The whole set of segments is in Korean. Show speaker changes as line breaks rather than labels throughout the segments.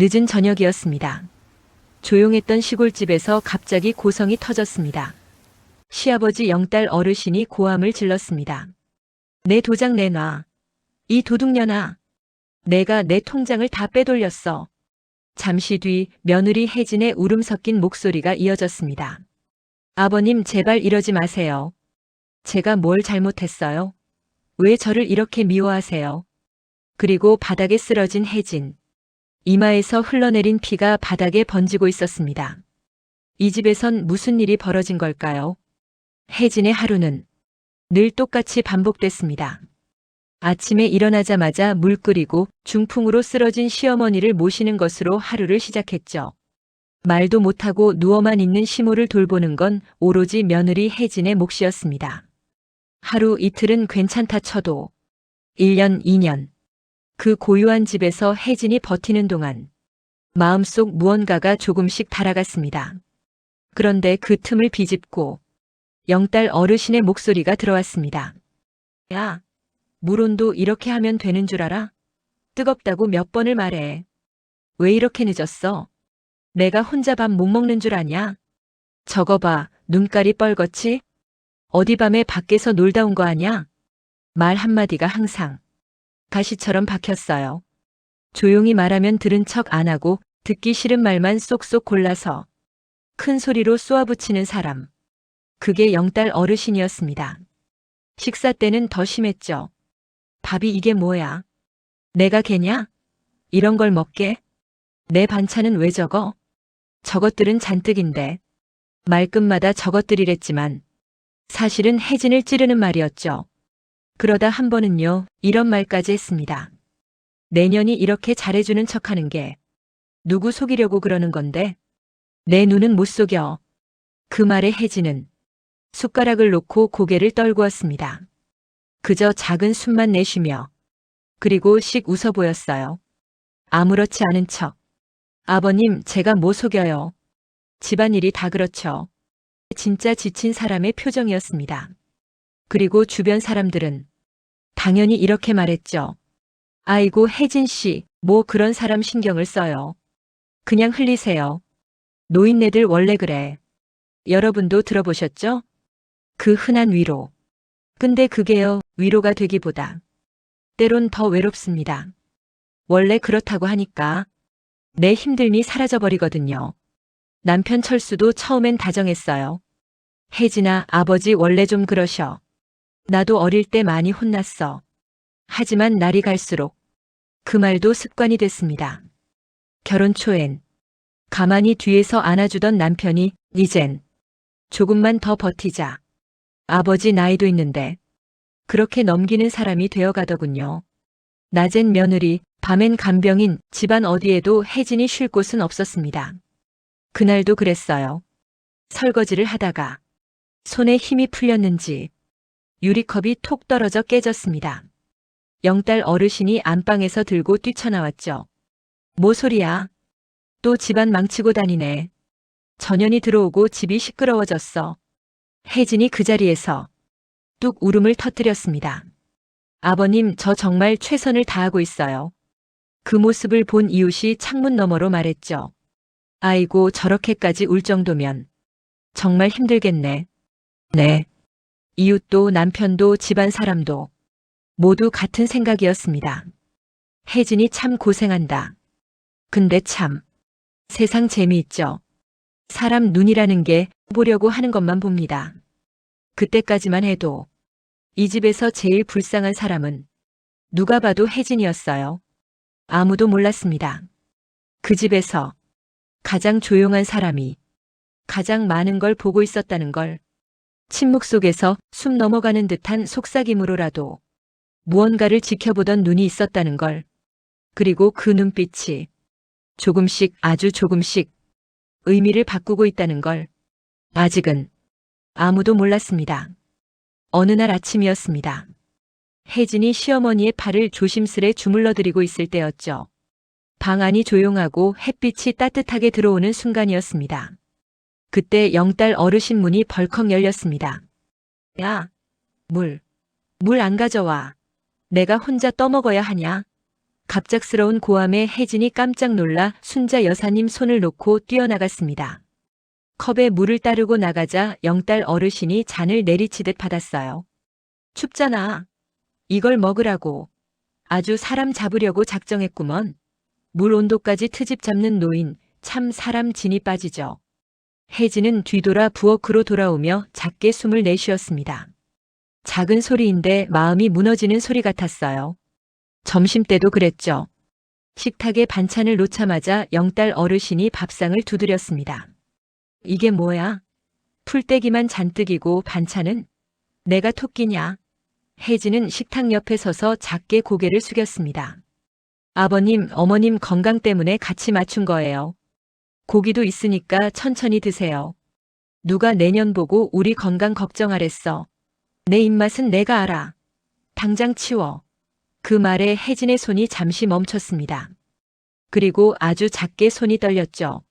늦은 저녁이었습니다. 조용했던 시골집에서 갑자기 고성이 터졌습니다. 시아버지 영딸 어르신이 고함을 질렀습니다. 내 도장 내놔. 이 도둑년아. 내가 내 통장을 다 빼돌렸어. 잠시 뒤 며느리 혜진의 울음 섞인 목소리가 이어졌습니다. 아버님, 제발 이러지 마세요. 제가 뭘 잘못했어요? 왜 저를 이렇게 미워하세요? 그리고 바닥에 쓰러진 혜진. 이마에서 흘러내린 피가 바닥에 번지고 있었습니다. 이 집에선 무슨 일이 벌어진 걸까요? 혜진의 하루는 늘 똑같이 반복됐습니다. 아침에 일어나자마자 물 끓이고 중풍으로 쓰러진 시어머니를 모시는 것으로 하루를 시작했죠. 말도 못하고 누워만 있는 시모를 돌보는 건 오로지 며느리 혜진의 몫이었습니다. 하루 이틀은 괜찮다 쳐도 1년, 2년. 그 고요한 집에서 혜진이 버티는 동안 마음속 무언가가 조금씩 달아갔습니다. 그런데 그 틈을 비집고 영딸 어르신의 목소리가 들어왔습니다. 야, 물 온도 이렇게 하면 되는 줄 알아? 뜨겁다고 몇 번을 말해. 왜 이렇게 늦었어? 내가 혼자 밥 못 먹는 줄 아냐? 저거 봐, 눈깔이 뻘겋지? 어디 밤에 밖에서 놀다 온 거 아냐? 말 한마디가 항상 가시처럼 박혔어요. 조용히 말하면 들은 척 안 하고 듣기 싫은 말만 쏙쏙 골라서 큰 소리로 쏘아붙이는 사람. 그게 영딸 어르신이었습니다. 식사 때는 더 심했죠. 밥이 이게 뭐야? 내가 개냐? 이런 걸 먹게? 내 반찬은 왜 적어? 저것들은 잔뜩인데. 말끝마다 저것들이랬지만 사실은 혜진을 찌르는 말이었죠. 그러다 한 번은요, 이런 말까지 했습니다. 내년이 이렇게 잘해주는 척하는 게 누구 속이려고 그러는 건데? 내 눈은 못 속여. 그 말에 혜진은 숟가락을 놓고 고개를 떨구었습니다. 그저 작은 숨만 내쉬며 그리고 씩 웃어 보였어요. 아무렇지 않은 척. 아버님, 제가 뭐 속여요. 집안일이 다 그렇죠. 진짜 지친 사람의 표정이었습니다. 그리고 주변 사람들은 당연히 이렇게 말했죠. 아이고, 혜진 씨, 뭐 그런 사람 신경을 써요. 그냥 흘리세요. 노인네들 원래 그래. 여러분도 들어보셨죠? 그 흔한 위로. 근데 그게요, 위로가 되기보다 때론 더 외롭습니다. 원래 그렇다고 하니까 내 힘듦이 사라져버리거든요. 남편 철수도 처음엔 다정했어요. 혜진아, 아버지 원래 좀 그러셔. 나도 어릴 때 많이 혼났어. 하지만 날이 갈수록 그 말도 습관이 됐습니다. 결혼 초엔 가만히 뒤에서 안아주던 남편이 이젠 조금만 더 버티자. 아버지 나이도 있는데 그렇게 넘기는 사람이 되어가더군요. 낮엔 며느리, 밤엔 간병인, 집안 어디에도 혜진이 쉴 곳은 없었습니다. 그날도 그랬어요. 설거지를 하다가 손에 힘이 풀렸는지 유리컵이 톡 떨어져 깨졌습니다. 영딸 어르신이 안방에서 들고 뛰쳐나왔죠. 뭐 소리야? 또 집안 망치고 다니네. 전현이 들어오고 집이 시끄러워졌어. 혜진이 그 자리에서 뚝 울음을 터뜨렸습니다. 아버님, 저 정말 최선을 다하고 있어요. 그 모습을 본 이웃이 창문 너머로 말했죠. 아이고, 저렇게까지 울 정도면 정말 힘들겠네. 네. 이웃도 남편도 집안 사람도 모두 같은 생각이었습니다. 혜진이 참 고생한다. 근데 참 세상 재미있죠. 사람 눈이라는 게 보려고 하는 것만 봅니다. 그때까지만 해도 이 집에서 제일 불쌍한 사람은 누가 봐도 혜진이었어요. 아무도 몰랐습니다. 그 집에서 가장 조용한 사람이 가장 많은 걸 보고 있었다는 걸. 침묵 속에서 숨 넘어가는 듯한 속삭임으로라도 무언가를 지켜보던 눈이 있었다는 걸. 그리고 그 눈빛이 조금씩, 아주 조금씩 의미를 바꾸고 있다는 걸. 아직은 아무도 몰랐습니다. 어느 날 아침이었습니다. 혜진이 시어머니의 팔을 조심스레 주물러드리고 있을 때였죠. 방 안이 조용하고 햇빛이 따뜻하게 들어오는 순간이었습니다. 그때 영딸 어르신 문이 벌컥 열렸습니다. 야, 물 안 가져와. 내가 혼자 떠먹어야 하냐? 갑작스러운 고함에 혜진이 깜짝 놀라 순자 여사님 손을 놓고 뛰어나갔습니다. 컵에 물을 따르고 나가자 영딸 어르신이 잔을 내리치듯 받았어요. 춥잖아. 이걸 먹으라고. 아주 사람 잡으려고 작정했구먼. 물 온도까지 트집 잡는 노인, 참 사람 진이 빠지죠. 혜진은 뒤돌아 부엌으로 돌아오며 작게 숨을 내쉬었습니다. 작은 소리인데 마음이 무너지는 소리 같았어요. 점심때도 그랬죠. 식탁에 반찬을 놓자마자 영딸 어르신이 밥상을 두드렸습니다. 이게 뭐야? 풀떼기만 잔뜩이고 반찬은? 내가 토끼냐? 혜진은 식탁 옆에 서서 작게 고개를 숙였습니다. 아버님, 어머님 건강 때문에 같이 맞춘 거예요. 고기도 있으니까 천천히 드세요. 누가 내년 보고 우리 건강 걱정하랬어. 내 입맛은 내가 알아. 당장 치워. 그 말에 혜진의 손이 잠시 멈췄습니다. 그리고 아주 작게 손이 떨렸죠.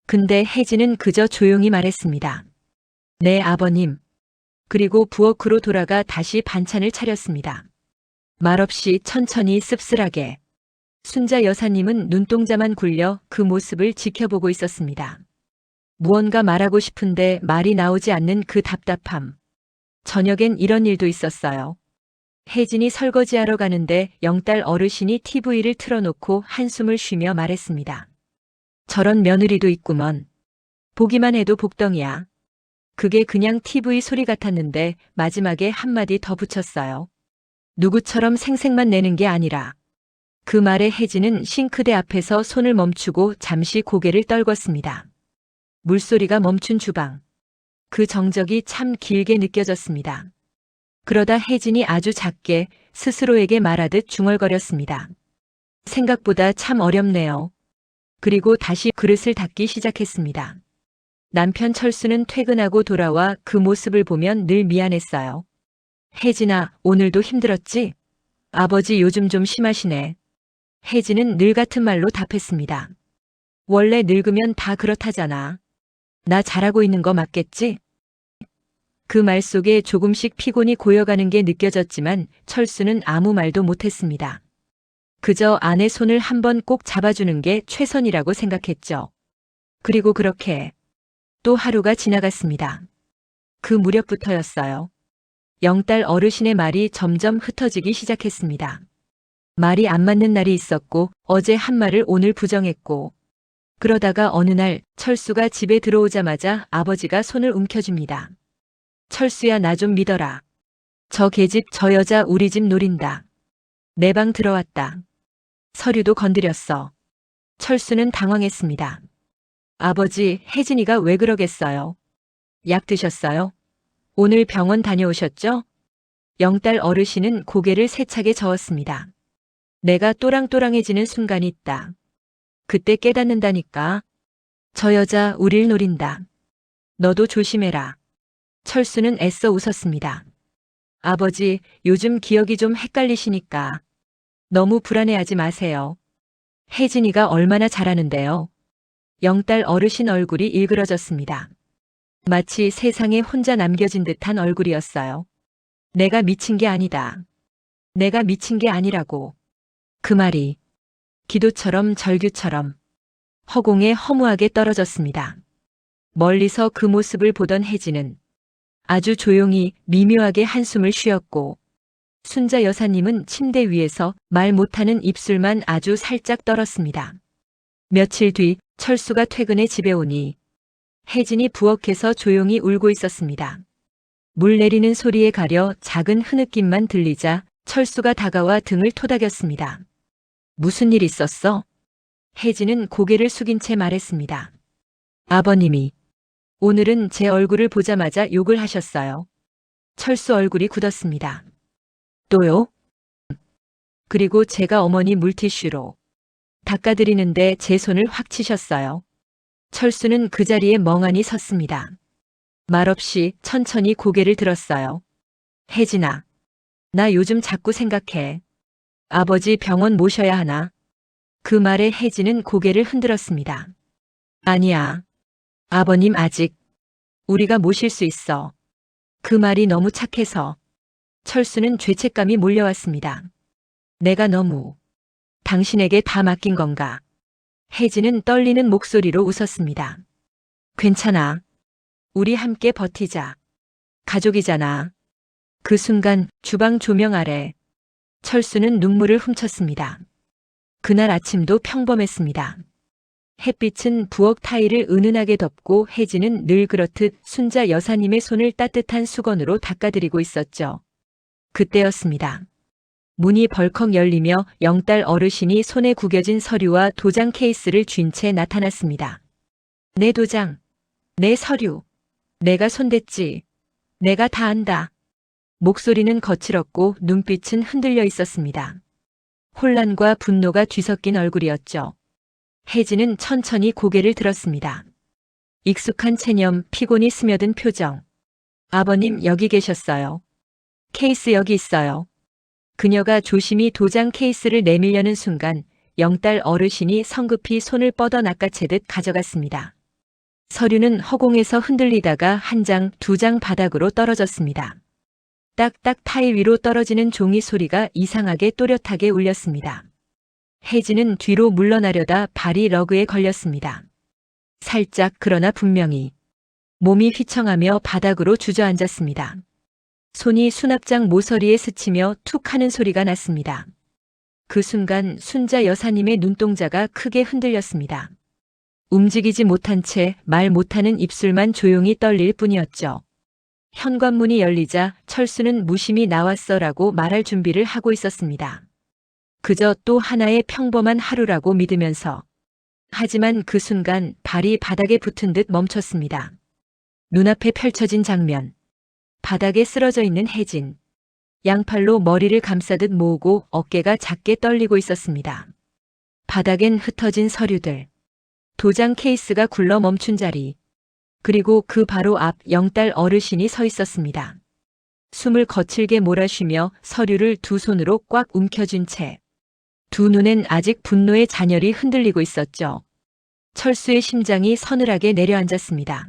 근데 혜진은 그저 조용히 말했습니다. 네, 아버님. 그리고 부엌으로 돌아가 다시 반찬을 차렸습니다. 말없이 천천히 씁쓸하게. 순자 여사님은 눈동자만 굴려 그 모습을 지켜보고 있었습니다. 무언가 말하고 싶은데 말이 나오지 않는 그 답답함. 저녁엔 이런 일도 있었어요. 혜진이 설거지하러 가는데 영딸 어르신이 TV를 틀어놓고 한숨을 쉬며 말했습니다. 저런 며느리도 있구먼. 보기만 해도 복덩이야. 그게 그냥 TV 소리 같았는데 마지막에 한마디 더 붙였어요. 누구처럼 생색만 내는 게 아니라. 그 말에 혜진은 싱크대 앞에서 손을 멈추고 잠시 고개를 떨궜습니다. 물소리가 멈춘 주방. 그 정적이 참 길게 느껴졌습니다. 그러다 혜진이 아주 작게 스스로에게 말하듯 중얼거렸습니다. 생각보다 참 어렵네요. 그리고 다시 그릇을 닦기 시작했습니다. 남편 철수는 퇴근하고 돌아와 그 모습을 보면 늘 미안했어요. 혜진아, 오늘도 힘들었지? 아버지 요즘 좀 심하시네. 혜진은 늘 같은 말로 답했습니다. 원래 늙으면 다 그렇다잖아. 나 잘하고 있는 거 맞겠지? 그 말 속에 조금씩 피곤이 고여가는 게 느껴졌지만 철수는 아무 말도 못했습니다. 그저 아내 손을 한번 꼭 잡아주는 게 최선이라고 생각했죠. 그리고 그렇게 또 하루가 지나갔습니다. 그 무렵부터였어요. 영딸 어르신의 말이 점점 흩어지기 시작했습니다. 말이 안 맞는 날이 있었고 어제 한 말을 오늘 부정했고 그러다가 어느 날 철수가 집에 들어오자마자 아버지가 손을 움켜줍니다. 철수야, 나 좀 믿어라. 저 계집 저 여자 우리 집 노린다. 내 방 들어왔다. 서류도 건드렸어. 철수는 당황했습니다. 아버지, 혜진이가 왜 그러겠어요? 약 드셨어요? 오늘 병원 다녀오셨죠? 영딸 어르신은 고개를 세차게 저었습니다. 내가 또랑또랑해지는 순간이 있다. 그때 깨닫는다니까. 저 여자 우릴 노린다. 너도 조심해라. 철수는 애써 웃었습니다. 아버지, 요즘 기억이 좀 헷갈리시니까 너무 불안해하지 마세요. 혜진이가 얼마나 잘하는데요. 영딸 어르신 얼굴이 일그러졌습니다. 마치 세상에 혼자 남겨진 듯한 얼굴이었어요. 내가 미친 게 아니다. 내가 미친 게 아니라고. 그 말이 기도처럼 절규처럼 허공에 허무하게 떨어졌습니다. 멀리서 그 모습을 보던 혜진은 아주 조용히 미묘하게 한숨을 쉬었고 순자 여사님은 침대 위에서 말 못하는 입술만 아주 살짝 떨었습니다. 며칠 뒤 철수가 퇴근해 집에 오니 혜진이 부엌에서 조용히 울고 있었습니다. 물 내리는 소리에 가려 작은 흐느낌만 들리자 철수가 다가와 등을 토닥였습니다. 무슨 일 있었어? 혜진은 고개를 숙인 채 말했습니다. 아버님이 오늘은 제 얼굴을 보자마자 욕을 하셨어요. 철수 얼굴이 굳었습니다. 또요? 그리고 제가 어머니 물티슈로 닦아드리는데 제 손을 확 치셨어요. 철수는 그 자리에 멍하니 섰습니다. 말없이 천천히 고개를 들었어요. 혜진아, 나 요즘 자꾸 생각해. 아버지 병원 모셔야 하나? 그 말에 혜진은 고개를 흔들었습니다. 아니야. 아버님 아직 우리가 모실 수 있어. 그 말이 너무 착해서 철수는 죄책감이 몰려왔습니다. 내가 너무 당신에게 다 맡긴 건가? 혜진은 떨리는 목소리로 웃었습니다. 괜찮아. 우리 함께 버티자. 가족이잖아. 그 순간 주방 조명 아래 철수는 눈물을 훔쳤습니다. 그날 아침도 평범했습니다. 햇빛은 부엌 타일을 은은하게 덮고 혜진은 늘 그렇듯 순자 여사님의 손을 따뜻한 수건으로 닦아드리고 있었죠. 그때였습니다. 문이 벌컥 열리며 영딸 어르신이 손에 구겨진 서류와 도장 케이스를 쥔 채 나타났습니다. 내 도장, 내 서류, 내가 손댔지. 내가 다 안다. 목소리는 거칠었고 눈빛은 흔들려 있었습니다. 혼란과 분노가 뒤섞인 얼굴이었죠. 혜진은 천천히 고개를 들었습니다. 익숙한 체념, 피곤이 스며든 표정. 아버님 여기 계셨어요. 케이스 여기 있어요. 그녀가 조심히 도장 케이스를 내밀려는 순간 영딸 어르신이 성급히 손을 뻗어 낚아채듯 가져갔습니다. 서류는 허공에서 흔들리다가 한 장, 두 장 바닥으로 떨어졌습니다. 딱딱 타일 위로 떨어지는 종이 소리가 이상하게 또렷하게 울렸습니다. 혜진은 뒤로 물러나려다 발이 러그에 걸렸습니다. 살짝 그러나 분명히 몸이 휘청하며 바닥으로 주저앉았습니다. 손이 수납장 모서리에 스치며 툭 하는 소리가 났습니다. 그 순간 순자 여사님의 눈동자가 크게 흔들렸습니다. 움직이지 못한 채 말 못하는 입술만 조용히 떨릴 뿐이었죠. 현관문이 열리자 철수는 무심히 나왔어라고 말할 준비를 하고 있었습니다. 그저 또 하나의 평범한 하루라고 믿으면서. 하지만 그 순간 발이 바닥에 붙은 듯 멈췄습니다. 눈앞에 펼쳐진 장면. 바닥에 쓰러져 있는 혜진. 양팔로 머리를 감싸듯 모으고 어깨가 작게 떨리고 있었습니다. 바닥엔 흩어진 서류들. 도장 케이스가 굴러 멈춘 자리. 그리고 그 바로 앞 영딸 어르신이 서 있었습니다. 숨을 거칠게 몰아쉬며 서류를 두 손으로 꽉 움켜쥔 채. 두 눈엔 아직 분노의 잔열이 흔들리고 있었죠. 철수의 심장이 서늘하게 내려앉았습니다.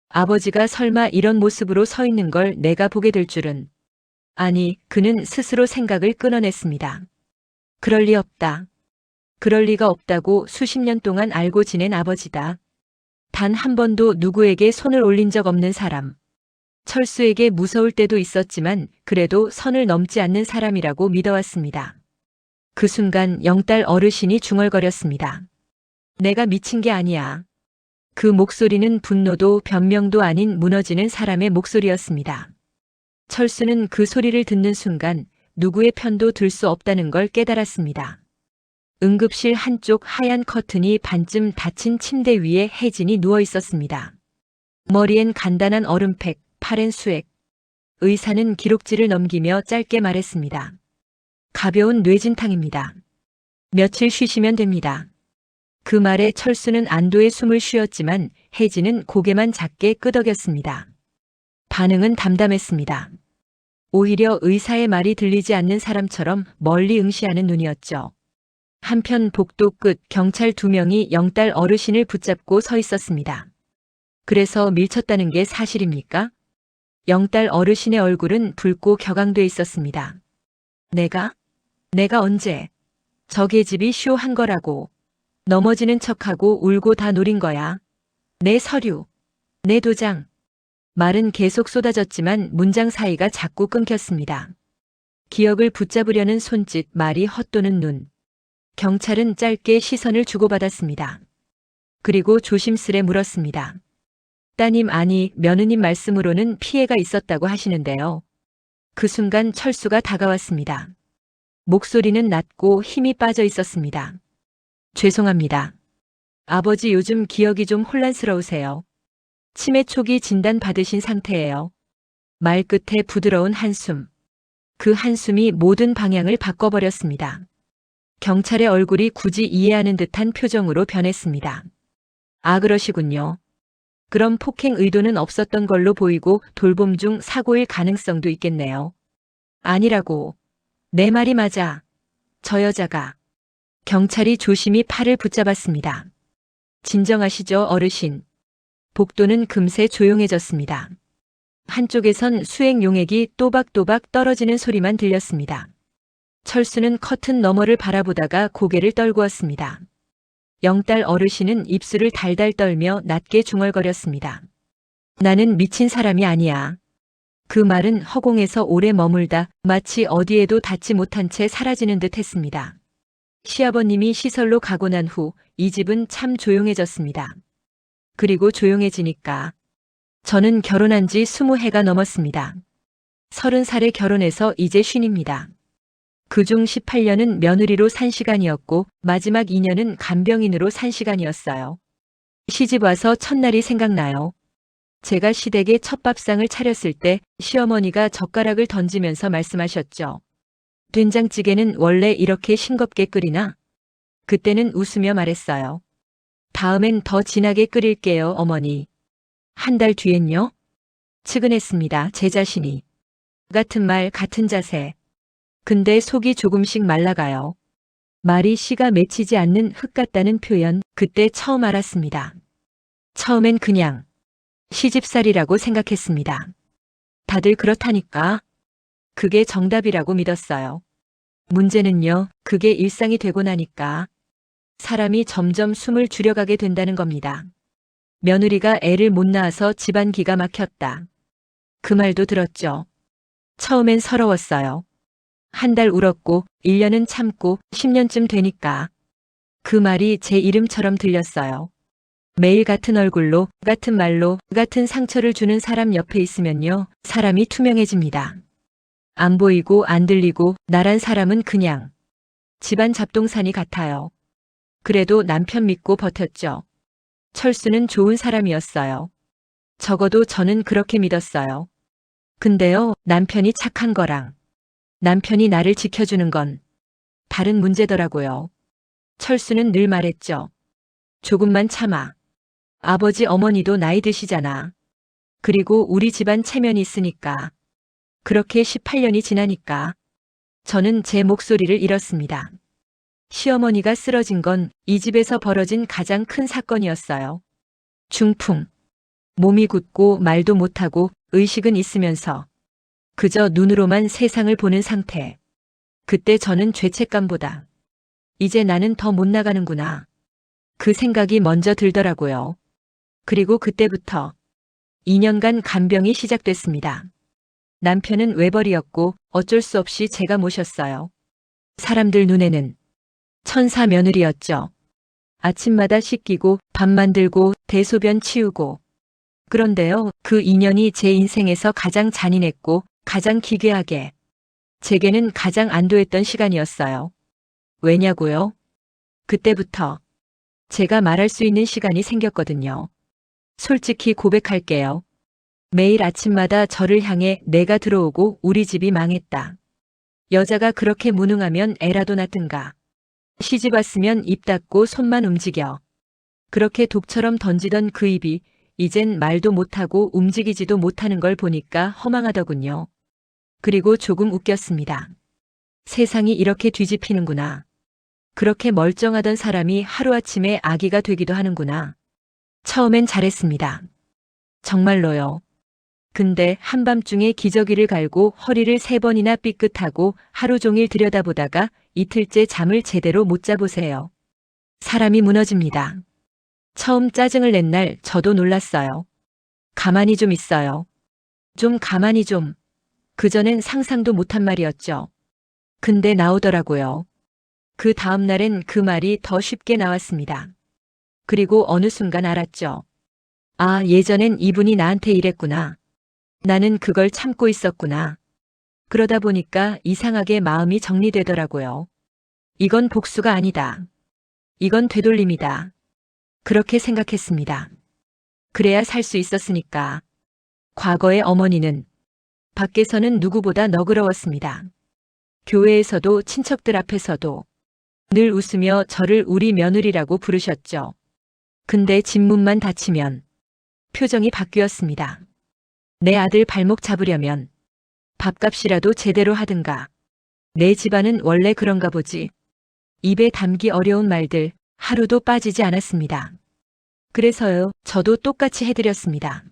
아버지가 설마 이런 모습으로 서 있는 걸 내가 보게 될 줄은. 아니, 그는 스스로 생각을 끊어냈습니다. 그럴 리 없다. 그럴 리가 없다고 수십 년 동안 알고 지낸 아버지다. 단 한 번도 누구에게 손을 올린 적 없는 사람. 철수에게 무서울 때도 있었지만 그래도 선을 넘지 않는 사람이라고 믿어왔습니다. 그 순간 영딸 어르신이 중얼거렸습니다. 내가 미친 게 아니야. 그 목소리는 분노도 변명도 아닌 무너지는 사람의 목소리였습니다. 철수는 그 소리를 듣는 순간 누구의 편도 들 수 없다는 걸 깨달았습니다. 응급실 한쪽 하얀 커튼이 반쯤 닫힌 침대 위에 혜진이 누워 있었습니다. 머리엔 간단한 얼음팩, 팔엔 수액. 의사는 기록지를 넘기며 짧게 말했습니다. 가벼운 뇌진탕입니다. 며칠 쉬시면 됩니다. 그 말에 철수는 안도의 숨을 쉬었지만 혜진은 고개만 작게 끄덕였습니다. 반응은 담담했습니다. 오히려 의사의 말이 들리지 않는 사람처럼 멀리 응시하는 눈이었죠. 한편 복도 끝 경찰 2명이 영딸 어르신을 붙잡고 서 있었습니다. 그래서 밀쳤다는 게 사실입니까? 영딸 어르신의 얼굴은 붉고 격앙돼 있었습니다. 내가 언제? 저 계집이 쇼한 거라고. 넘어지는 척하고 울고 다 노린 거야. 내 서류, 내 도장. 말은 계속 쏟아졌지만 문장 사이가 자꾸 끊겼습니다. 기억을 붙잡으려는 손짓, 말이 헛도는 눈. 경찰은 짧게 시선을 주고받았습니다. 그리고 조심스레 물었습니다. 따님 아니 며느님 말씀으로는 피해가 있었다고 하시는데요. 그 순간 철수가 다가왔습니다. 목소리는 낮고 힘이 빠져 있었습니다. 죄송합니다. 아버지 요즘 기억이 좀 혼란스러우세요. 치매 초기 진단 받으신 상태예요. 말 끝에 부드러운 한숨. 그 한숨이 모든 방향을 바꿔버렸습니다. 경찰의 얼굴이 굳이 이해하는 듯한 표정으로 변했습니다. 아, 그러시군요. 그럼 폭행 의도는 없었던 걸로 보이고 돌봄 중 사고일 가능성도 있겠네요. 아니라고. 내 말이 맞아. 저 여자가. 경찰이 조심히 팔을 붙잡았습니다. 진정하시죠, 어르신. 복도는 금세 조용해졌습니다. 한쪽에선 수액 용액이 또박또박 떨어지는 소리만 들렸습니다. 철수는 커튼 너머를 바라보다가 고개를 떨구었습니다. 영딸 어르신은 입술을 달달 떨며 낮게 중얼거렸습니다. 나는 미친 사람이 아니야. 그 말은 허공에서 오래 머물다 마치 어디에도 닿지 못한 채 사라지는 듯 했습니다. 시아버님이 시설로 가고 난 후 이 집은 참 조용해졌습니다. 그리고 조용해지니까 저는 결혼한 지 20해가 넘었습니다. 30살에 결혼해서 이제 50입니다. 그중 18년은 며느리로 산 시간이었고 마지막 2년은 간병인으로 산 시간이었어요. 시집 와서 첫날이 생각나요. 제가 시댁에 첫 밥상을 차렸을 때 시어머니가 젓가락을 던지면서 말씀하셨죠. 된장찌개는 원래 이렇게 싱겁게 끓이나? 그때는 웃으며 말했어요. 다음엔 더 진하게 끓일게요, 어머니. 한 달 뒤엔요? 측은했습니다, 제 자신이. 같은 말, 같은 자세. 근데 속이 조금씩 말라가요. 말이 씨가 맺히지 않는 흙 같다는 표현, 그때 처음 알았습니다. 처음엔 그냥 시집살이라고 생각했습니다. 다들 그렇다니까. 그게 정답이라고 믿었어요. 문제는요, 그게 일상이 되고 나니까 사람이 점점 숨을 줄여가게 된다는 겁니다. 며느리가 애를 못 낳아서 집안 기가 막혔다. 그 말도 들었죠. 처음엔 서러웠어요. 한 달 울었고 1년은 참고 10년쯤 되니까 그 말이 제 이름처럼 들렸어요. 매일 같은 얼굴로, 같은 말로, 같은 상처를 주는 사람 옆에 있으면요, 사람이 투명해집니다. 안 보이고 안 들리고 나란 사람은 그냥 집안 잡동사니 같아요. 그래도 남편 믿고 버텼죠. 철수는 좋은 사람이었어요. 적어도 저는 그렇게 믿었어요. 근데요, 남편이 착한 거랑 남편이 나를 지켜주는 건 다른 문제더라고요. 철수는 늘 말했죠. 조금만 참아. 아버지 어머니도 나이 드시잖아. 그리고 우리 집안 체면이 있으니까. 그렇게 18년이 지나니까 저는 제 목소리를 잃었습니다. 시어머니가 쓰러진 건 이 집에서 벌어진 가장 큰 사건이었어요. 중풍. 몸이 굳고 말도 못하고 의식은 있으면서 그저 눈으로만 세상을 보는 상태. 그때 저는 죄책감보다 이제 나는 더 못 나가는구나. 그 생각이 먼저 들더라고요. 그리고 그때부터 2년간 간병이 시작됐습니다. 남편은 외벌이였고 어쩔 수 없이 제가 모셨어요. 사람들 눈에는 천사 며느리였죠. 아침마다 씻기고 밥 만들고 대소변 치우고. 그런데요, 그 2년이 제 인생에서 가장 잔인했고 가장 기괴하게 제게는 가장 안도했던 시간이었어요. 왜냐고요? 그때부터 제가 말할 수 있는 시간이 생겼거든요. 솔직히 고백할게요. 매일 아침마다 저를 향해 내가 들어오고 우리 집이 망했다. 여자가 그렇게 무능하면 애라도 낳든가. 시집 왔으면 입 닫고 손만 움직여. 그렇게 독처럼 던지던 그 입이 이젠 말도 못하고 움직이지도 못하는 걸 보니까 허망하더군요. 그리고 조금 웃겼습니다. 세상이 이렇게 뒤집히는구나. 그렇게 멀쩡하던 사람이 하루아침에 아기가 되기도 하는구나. 처음엔 잘했습니다. 정말로요. 근데 한밤중에 기저귀를 갈고 허리를 3번이나 삐끗하고 하루 종일 들여다보다가 이틀째 잠을 제대로 못 자보세요. 사람이 무너집니다. 처음 짜증을 낸 날 저도 놀랐어요. 가만히 좀 있어요. 좀 가만히 좀. 그전엔 상상도 못한 말이었죠. 근데 나오더라고요. 그 다음 날엔 그 말이 더 쉽게 나왔습니다. 그리고 어느 순간 알았죠. 아, 예전엔 이분이 나한테 이랬구나. 나는 그걸 참고 있었구나. 그러다 보니까 이상하게 마음이 정리되더라고요. 이건 복수가 아니다. 이건 되돌림이다. 그렇게 생각했습니다. 그래야 살 수 있었으니까. 과거의 어머니는 밖에서는 누구보다 너그러웠습니다. 교회에서도 친척들 앞에서도 늘 웃으며 저를 우리 며느리라고 부르셨죠. 근데 집문만 닫히면 표정이 바뀌었습니다. 내 아들 발목 잡으려면 밥값이라도 제대로 하든가. 내 집안은 원래 그런가 보지. 입에 담기 어려운 말들 하루도 빠지지 않았습니다. 그래서요, 저도 똑같이 해드렸습니다.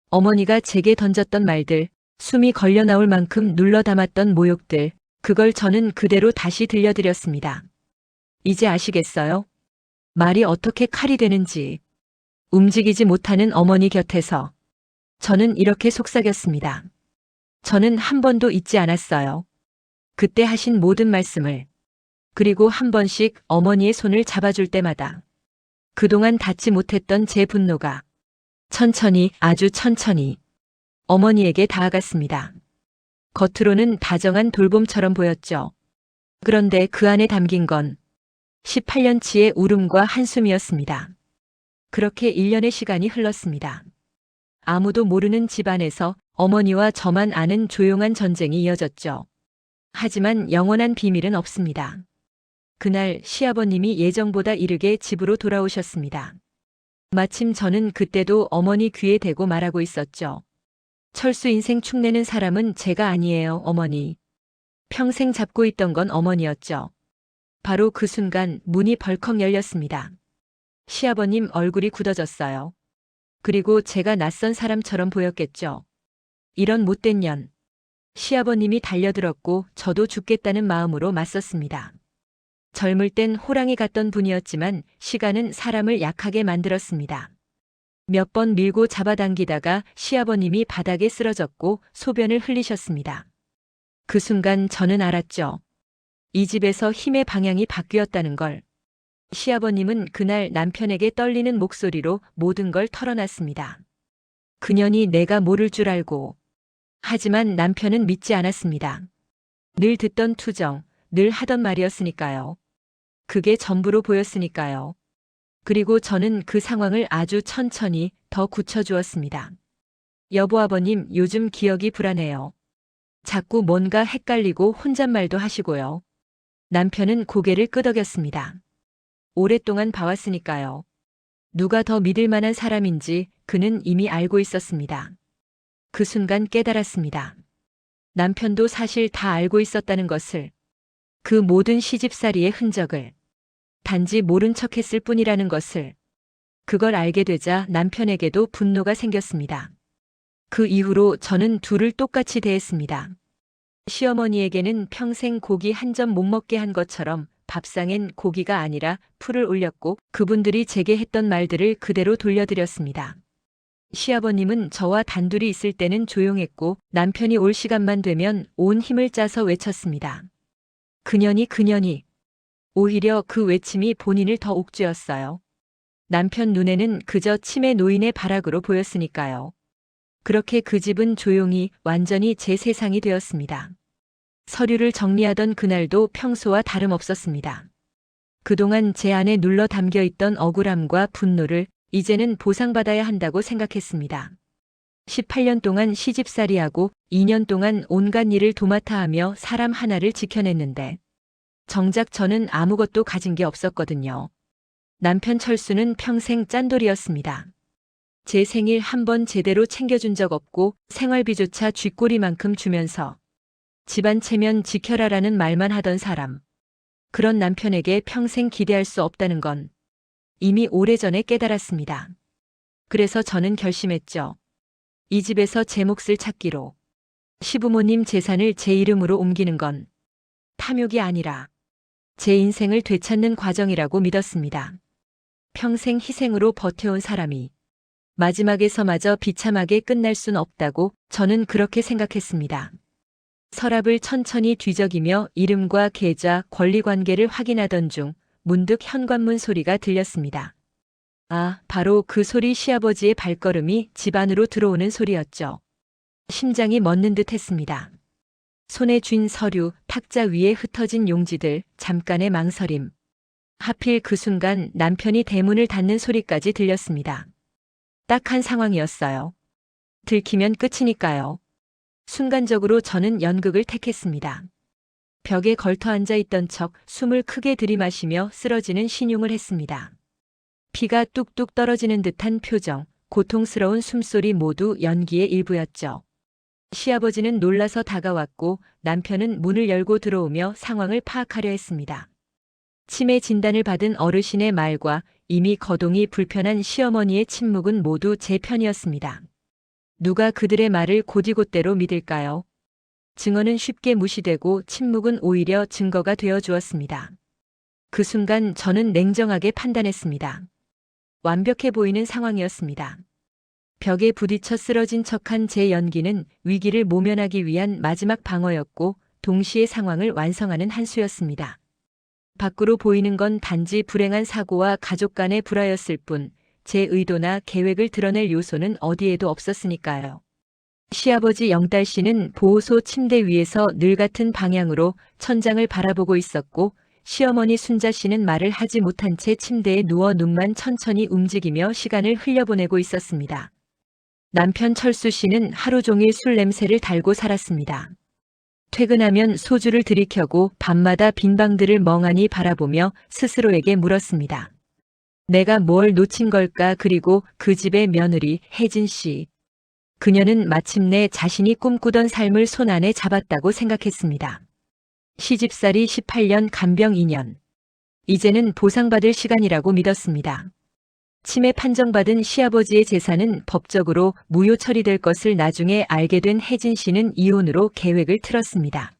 어머니가 제게 던졌던 말들, 숨이 걸려 나올 만큼 눌러 담았던 모욕들, 그걸 저는 그대로 다시 들려드렸습니다. 이제 아시겠어요? 말이 어떻게 칼이 되는지. 움직이지 못하는 어머니 곁에서 저는 이렇게 속삭였습니다. 저는 한 번도 잊지 않았어요. 그때 하신 모든 말씀을. 그리고 한 번씩 어머니의 손을 잡아줄 때마다 그동안 닿지 못했던 제 분노가 천천히, 아주 천천히 어머니에게 닿아갔습니다. 겉으로는 다정한 돌봄처럼 보였죠. 그런데 그 안에 담긴 건 18년치의 울음과 한숨이었습니다. 그렇게 1년의 시간이 흘렀습니다. 아무도 모르는 집안에서 어머니와 저만 아는 조용한 전쟁이 이어졌죠. 하지만 영원한 비밀은 없습니다. 그날 시아버님이 예정보다 이르게 집으로 돌아오셨습니다. 마침 저는 그때도 어머니 귀에 대고 말하고 있었죠. 철수 인생 축내는 사람은 제가 아니에요, 어머니. 평생 잡고 있던 건 어머니였죠. 바로 그 순간 문이 벌컥 열렸습니다. 시아버님 얼굴이 굳어졌어요. 그리고 제가 낯선 사람처럼 보였겠죠. 이런 못된 년. 시아버님이 달려들었고 저도 죽겠다는 마음으로 맞섰습니다. 젊을 땐 호랑이 같던 분이었지만 시간은 사람을 약하게 만들었습니다. 몇 번 밀고 잡아당기다가 시아버님이 바닥에 쓰러졌고 소변을 흘리셨습니다. 그 순간 저는 알았죠. 이 집에서 힘의 방향이 바뀌었다는 걸. 시아버님은 그날 남편에게 떨리는 목소리로 모든 걸 털어놨습니다. 그년이 내가 모를 줄 알고. 하지만 남편은 믿지 않았습니다. 늘 듣던 투정, 늘 하던 말이었으니까요. 그게 전부로 보였으니까요. 그리고 저는 그 상황을 아주 천천히 더 굳혀주었습니다. 여보 아버님, 요즘 기억이 불안해요. 자꾸 뭔가 헷갈리고 혼잣말도 하시고요. 남편은 고개를 끄덕였습니다. 오랫동안 봐왔으니까요. 누가 더 믿을 만한 사람인지 그는 이미 알고 있었습니다. 그 순간 깨달았습니다. 남편도 사실 다 알고 있었다는 것을. 그 모든 시집살이의 흔적을. 단지 모른 척했을 뿐이라는 것을. 그걸 알게 되자 남편에게도 분노가 생겼습니다. 그 이후로 저는 둘을 똑같이 대했습니다. 시어머니에게는 평생 고기 한 점 못 먹게 한 것처럼 밥상엔 고기가 아니라 풀을 올렸고 그분들이 제게 했던 말들을 그대로 돌려드렸습니다. 시아버님은 저와 단둘이 있을 때는 조용했고 남편이 올 시간만 되면 온 힘을 짜서 외쳤습니다. 그년이. 오히려 그 외침이 본인을 더 옥죄었어요. 남편 눈에는 그저 치매 노인의 발악으로 보였으니까요. 그렇게 그 집은 조용히 완전히 제 세상이 되었습니다. 서류를 정리하던 그날도 평소와 다름없었습니다. 그동안 제 안에 눌러 담겨 있던 억울함과 분노를 이제는 보상받아야 한다고 생각했습니다. 18년 동안 시집살이하고 2년 동안 온갖 일을 도맡아 하며 사람 하나를 지켜냈는데 정작 저는 아무것도 가진 게 없었거든요. 남편 철수는 평생 짠돌이었습니다. 제 생일 한 번 제대로 챙겨준 적 없고 생활비조차 쥐꼬리만큼 주면서 집안 체면 지켜라라는 말만 하던 사람. 그런 남편에게 평생 기대할 수 없다는 건 이미 오래전에 깨달았습니다. 그래서 저는 결심했죠. 이 집에서 제 몫을 찾기로. 시부모님 재산을 제 이름으로 옮기는 건 탐욕이 아니라 제 인생을 되찾는 과정이라고 믿었습니다. 평생 희생으로 버텨온 사람이 마지막에서마저 비참하게 끝날 순 없다고 저는 그렇게 생각했습니다. 서랍을 천천히 뒤적이며 이름과 계좌, 권리관계를 확인하던 중 문득 현관문 소리가 들렸습니다. 아, 바로 그 소리 시아버지의 발걸음이 집 안으로 들어오는 소리였죠. 심장이 멎는 듯 했습니다. 손에 쥔 서류, 탁자 위에 흩어진 용지들, 잠깐의 망설임. 하필 그 순간 남편이 대문을 닫는 소리까지 들렸습니다. 딱한 상황이었어요. 들키면 끝이니까요. 순간적으로 저는 연극을 택했습니다. 벽에 걸터 앉아 있던 척 숨을 크게 들이마시며 쓰러지는 신용을 했습니다. 피가 뚝뚝 떨어지는 듯한 표정, 고통스러운 숨소리 모두 연기의 일부였죠. 시아버지는 놀라서 다가왔고 남편은 문을 열고 들어오며 상황을 파악하려 했습니다. 치매 진단을 받은 어르신의 말과 이미 거동이 불편한 시어머니의 침묵은 모두 제 편이었습니다. 누가 그들의 말을 곧이곧대로 믿을까요? 증언은 쉽게 무시되고 침묵은 오히려 증거가 되어 주었습니다. 그 순간 저는 냉정하게 판단했습니다. 완벽해 보이는 상황이었습니다. 벽에 부딪혀 쓰러진 척한 제 연기는 위기를 모면하기 위한 마지막 방어였고 동시에 상황을 완성하는 한 수였습니다. 밖으로 보이는 건 단지 불행한 사고와 가족 간의 불화였을 뿐 제 의도나 계획을 드러낼 요소는 어디에도 없었으니까요. 시아버지 영달 씨는 보호소 침대 위에서 늘 같은 방향으로 천장을 바라보고 있었고 시어머니 순자 씨는 말을 하지 못한 채 침대에 누워 눈만 천천히 움직이며 시간을 흘려보내고 있었습니다. 남편 철수 씨는 하루 종일 술 냄새를 달고 살았습니다. 퇴근하면 소주를 들이켜고 밤마다 빈 방들을 멍하니 바라보며 스스로에게 물었습니다. 내가 뭘 놓친 걸까? 그리고 그 집의 며느리 혜진 씨. 그녀는 마침내 자신이 꿈꾸던 삶을 손안에 잡았다고 생각했습니다. 시집살이 18년 간병 2년. 이제는 보상받을 시간이라고 믿었습니다. 치매 판정받은 시아버지의 재산은 법적으로 무효 처리될 것을 나중에 알게 된 혜진 씨는 이혼으로 계획을 틀었습니다.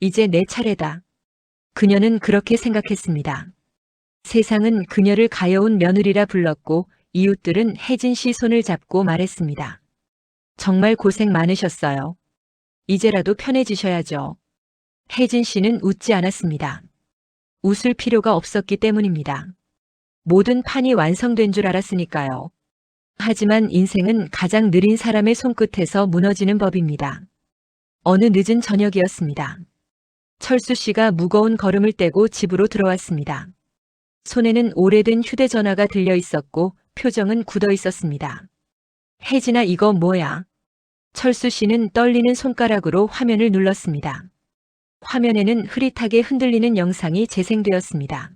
이제 내 차례다. 그녀는 그렇게 생각했습니다. 세상은 그녀를 가여운 며느리라 불렀고 이웃들은 혜진 씨 손을 잡고 말했습니다. 정말 고생 많으셨어요. 이제라도 편해지셔야죠. 혜진 씨는 웃지 않았습니다. 웃을 필요가 없었기 때문입니다. 모든 판이 완성된 줄 알았으니까요. 하지만 인생은 가장 느린 사람의 손끝에서 무너지는 법입니다. 어느 늦은 저녁이었습니다. 철수 씨가 무거운 걸음을 떼고 집으로 들어왔습니다. 손에는 오래된 휴대전화가 들려 있었고 표정은 굳어 있었습니다. 혜진아, 이거 뭐야? 철수 씨는 떨리는 손가락으로 화면을 눌렀습니다. 화면에는 흐릿하게 흔들리는 영상이 재생되었습니다.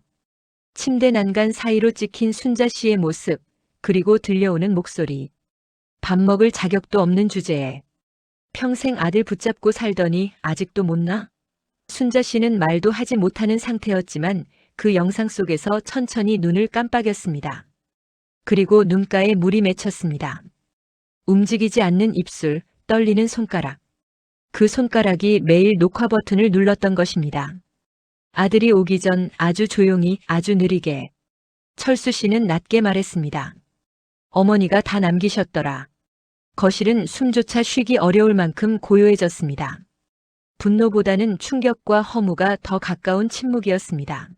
침대 난간 사이로 찍힌 순자 씨의 모습, 그리고 들려오는 목소리. 밥 먹을 자격도 없는 주제에 평생 아들 붙잡고 살더니 아직도 못 나? 순자 씨는 말도 하지 못하는 상태였지만 그 영상 속에서 천천히 눈을 깜빡였습니다. 그리고 눈가에 물이 맺혔습니다. 움직이지 않는 입술, 떨리는 손가락. 그 손가락이 매일 녹화 버튼을 눌렀던 것입니다. 아들이 오기 전 아주 조용히, 아주 느리게. 철수 씨는 낮게 말했습니다. 어머니가 다 남기셨더라. 거실은 숨조차 쉬기 어려울 만큼 고요해졌습니다. 분노보다는 충격과 허무가 더 가까운 침묵이었습니다.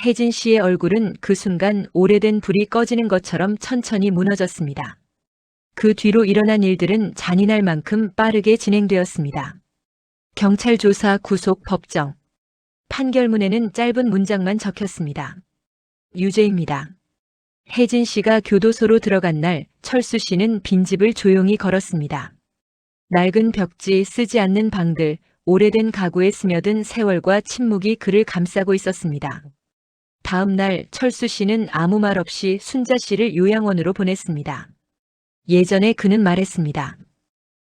혜진 씨의 얼굴은 그 순간 오래된 불이 꺼지는 것처럼 천천히 무너졌습니다. 그 뒤로 일어난 일들은 잔인할 만큼 빠르게 진행되었습니다. 경찰 조사, 구속, 법정. 판결문에는 짧은 문장만 적혔습니다. 유죄입니다. 혜진 씨가 교도소로 들어간 날 철수 씨는 빈집을 조용히 걸었습니다. 낡은 벽지, 쓰지 않는 방들, 오래된 가구에 스며든 세월과 침묵이 그를 감싸고 있었습니다. 다음 날 철수 씨는 아무 말 없이 순자 씨를 요양원으로 보냈습니다. 예전에 그는 말했습니다.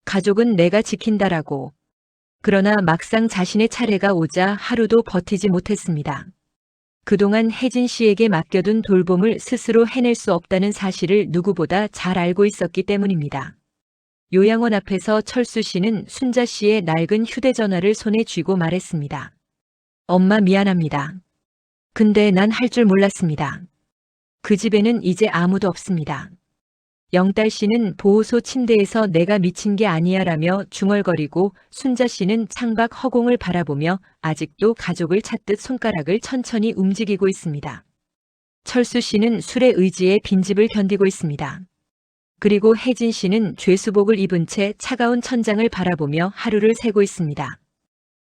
가족은 내가 지킨다라고. 그러나 막상 자신의 차례가 오자 하루도 버티지 못했습니다. 그동안 혜진 씨에게 맡겨둔 돌봄을 스스로 해낼 수 없다는 사실을 누구보다 잘 알고 있었기 때문입니다. 요양원 앞에서 철수 씨는 순자 씨의 낡은 휴대전화를 손에 쥐고 말했습니다. 엄마, 미안합니다. 근데 난 할 줄 몰랐습니다. 그 집에는 이제 아무도 없습니다. 영달 씨는 보호소 침대에서 내가 미친 게 아니야 라며 중얼거리고 순자 씨는 창밖 허공을 바라보며 아직도 가족을 찾듯 손가락을 천천히 움직이고 있습니다. 철수 씨는 술의 의지에 빈집을 견디고 있습니다. 그리고 혜진 씨는 죄수복을 입은 채 차가운 천장을 바라보며 하루를 새고 있습니다.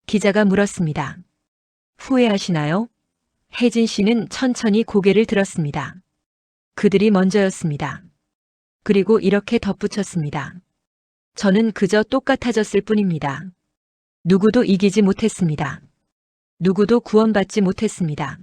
기자가 물었습니다. 후회하시나요? 혜진 씨는 천천히 고개를 들었습니다. 그들이 먼저였습니다. 그리고 이렇게 덧붙였습니다. 저는 그저 똑같아졌을 뿐입니다. 누구도 이기지 못했습니다. 누구도 구원받지 못했습니다.